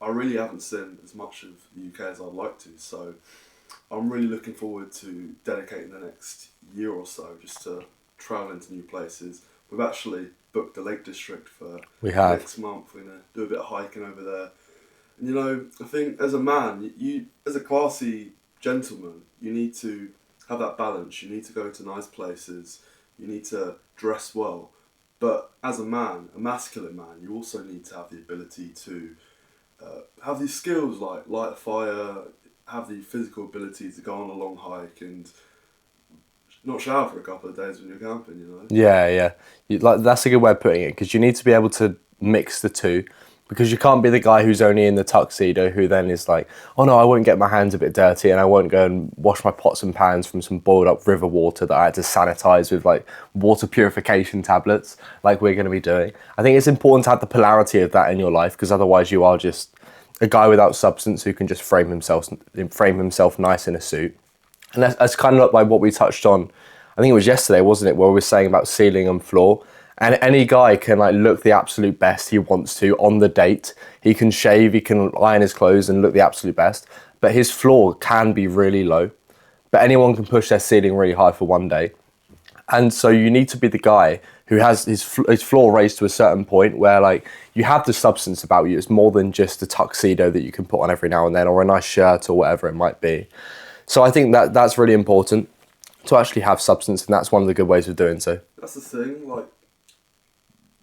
I really haven't seen as much of the UK as I'd like to. So I'm really looking forward to dedicating the next year or so just to travel into new places. We've actually booked the Lake District for We have. next month. We're gonna do a bit of hiking over there. And I think as a man, you as a classy gentleman, you need to have that balance. You need to go to nice places. You need to dress well. But as a man, a masculine man, you also need to have the ability to have these skills like light a fire, have the physical ability to go on a long hike and not shower for a couple of days when you're camping. Yeah, yeah. That's a good way of putting it because you need to be able to mix the two because you can't be the guy who's only in the tuxedo who then is like, oh no, I won't get my hands a bit dirty and I won't go and wash my pots and pans from some boiled up river water that I had to sanitize with like water purification tablets like we're going to be doing. I think it's important to have the polarity of that in your life because otherwise you are just a guy without substance who can just frame himself nice in a suit. And that's kind of like what we touched on. I think it was yesterday, wasn't it, where we were saying about ceiling and floor. And any guy can like look the absolute best he wants to on the date. He can shave, he can iron his clothes and look the absolute best. But his floor can be really low. But anyone can push their ceiling really high for one day. And so you need to be the guy who has his floor raised to a certain point where like you have the substance about you. It's more than just a tuxedo that you can put on every now and then or a nice shirt or whatever it might be. So I think that's really important to actually have substance, and that's one of the good ways of doing so. That's the thing. Like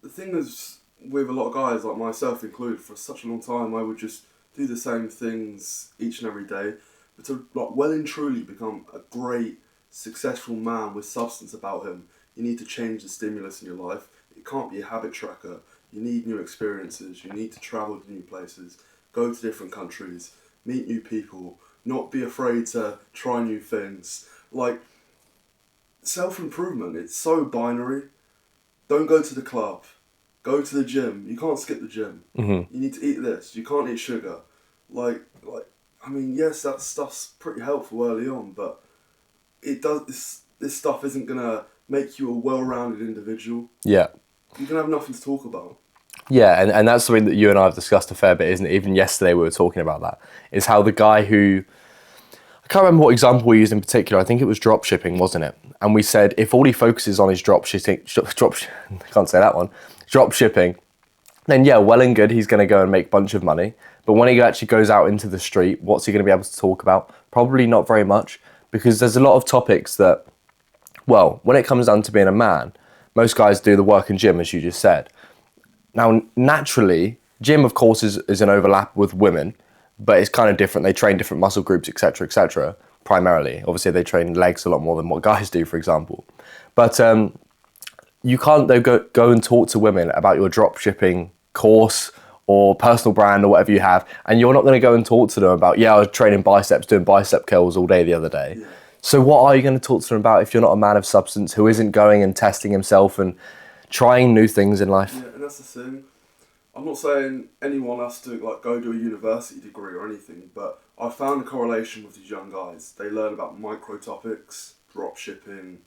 the thing is with a lot of guys, like myself included, for such a long time, I would just do the same things each and every day. But to like well and truly become a great, successful man with substance about him, you need to change the stimulus in your life. It can't be a habit tracker. You need new experiences. You need to travel to new places, go to different countries, meet new people, not be afraid to try new things. Like, self-improvement, it's so binary. Don't go to the club. Go to the gym. You can't skip the gym. Mm-hmm. You need to eat this. You can't eat sugar. I mean, yes, that stuff's pretty helpful early on, but it does. This stuff isn't gonna make you a well-rounded individual. Yeah. You can have nothing to talk about. Yeah, and that's something that you and I have discussed a fair bit, isn't it? Even yesterday we were talking about that. Is how the guy who, I can't remember what example we used in particular, I think it was drop shipping, wasn't it? And we said if all he focuses on is drop shipping, drop shipping, then yeah, well and good, he's going to go and make a bunch of money. But when he actually goes out into the street, what's he going to be able to talk about? Probably not very much, because there's a lot of topics that, well, when it comes down to being a man, most guys do the work in gym, as you just said. Now, naturally, gym, of course, is an overlap with women, but it's kind of different. They train different muscle groups, etc., primarily. Obviously, they train legs a lot more than what guys do, for example. But you can't though go and talk to women about your drop shipping course or personal brand or whatever you have, and you're not going to go and talk to them about, yeah, I was training biceps, doing bicep curls all day the other day. Yeah. So what are you going to talk to them about if you're not a man of substance who isn't going and testing himself and trying new things in life? Yeah, and that's the thing. I'm not saying anyone has to like go do a university degree or anything, but I found a correlation with these young guys. They learn about micro topics, drop shipping,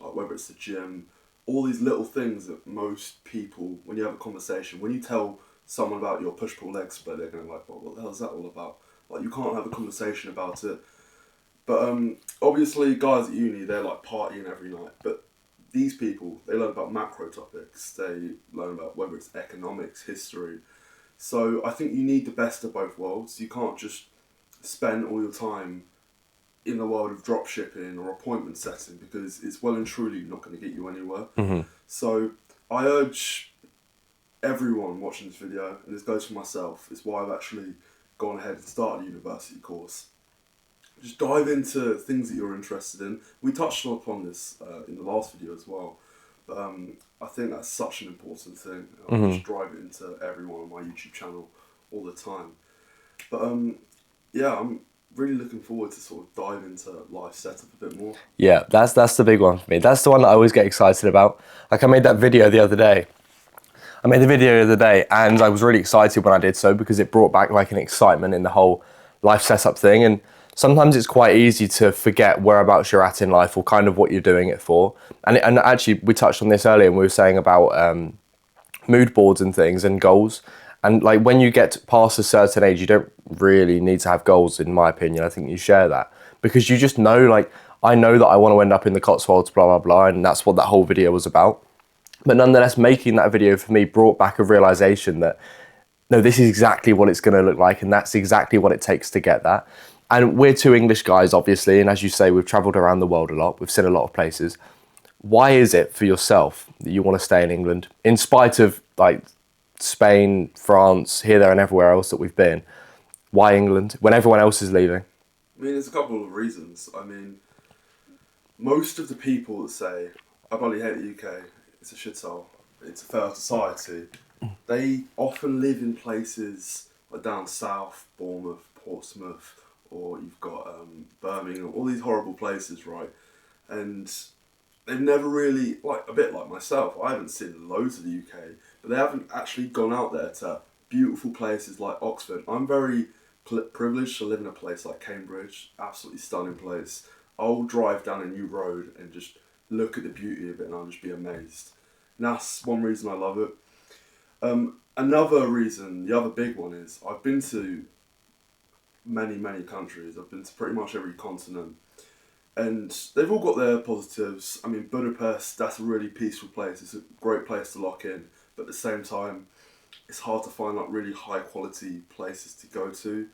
like whether it's the gym, all these little things that most people, when you have a conversation, when you tell someone about your push-pull leg split, they're going like, well, what the hell is that all about? Like, you can't have a conversation about it. But obviously, guys at uni, they're like partying every night. But these people, they learn about macro topics. They learn about whether it's economics, history. So I think you need the best of both worlds. You can't just spend all your time in the world of drop shipping or appointment setting, because it's well and truly not going to get you anywhere. Mm-hmm. So I urge everyone watching this video, and this goes for myself, it's why I've actually gone ahead and started a university course. Just dive into things that you're interested in. We touched upon this in the last video as well, but I think that's such an important thing. I'll just drive it into everyone on my YouTube channel all the time. But yeah, I'm really looking forward to sort of dive into life setup a bit more. Yeah, that's the big one for me. That's the one that I always get excited about. Like, I made that video the other day. And I was really excited when I did so because it brought back like an excitement in the whole life setup thing. And sometimes it's quite easy to forget whereabouts you're at in life or kind of what you're doing it for. And actually, we touched on this earlier and we were saying about mood boards and things and goals. And like when you get past a certain age, you don't really need to have goals, in my opinion. I think you share that because you just know, like, I know that I want to end up in the Cotswolds, blah, blah, blah. And that's what that whole video was about. But nonetheless, making that video for me brought back a realization that no, this is exactly what it's going to look like, and that's exactly what it takes to get that. And we're two English guys, obviously, and as you say, we've travelled around the world a lot. We've seen a lot of places. Why is it for yourself that you want to stay in England, in spite of like Spain, France, here, there, and everywhere else that we've been? Why England when everyone else is leaving? I mean, there's a couple of reasons. I mean, most of the people that say, I bloody hate the UK, it's a shithole, it's a failed society, they often live in places like down south, Bournemouth, Portsmouth, or you've got Birmingham, all these horrible places, right? And they've never really, like a bit like myself, I haven't seen loads of the UK, but they haven't actually gone out there to beautiful places like Oxford. I'm very privileged to live in a place like Cambridge, absolutely stunning place. I'll drive down a new road and just look at the beauty of it and I'll just be amazed. And that's one reason I love it. Another reason, the other big one is I've been to many countries. I've been to pretty much every continent. And they've all got their positives. I mean, Budapest, that's a really peaceful place. It's a great place to lock in. But at the same time, it's hard to find like really high quality places to go to.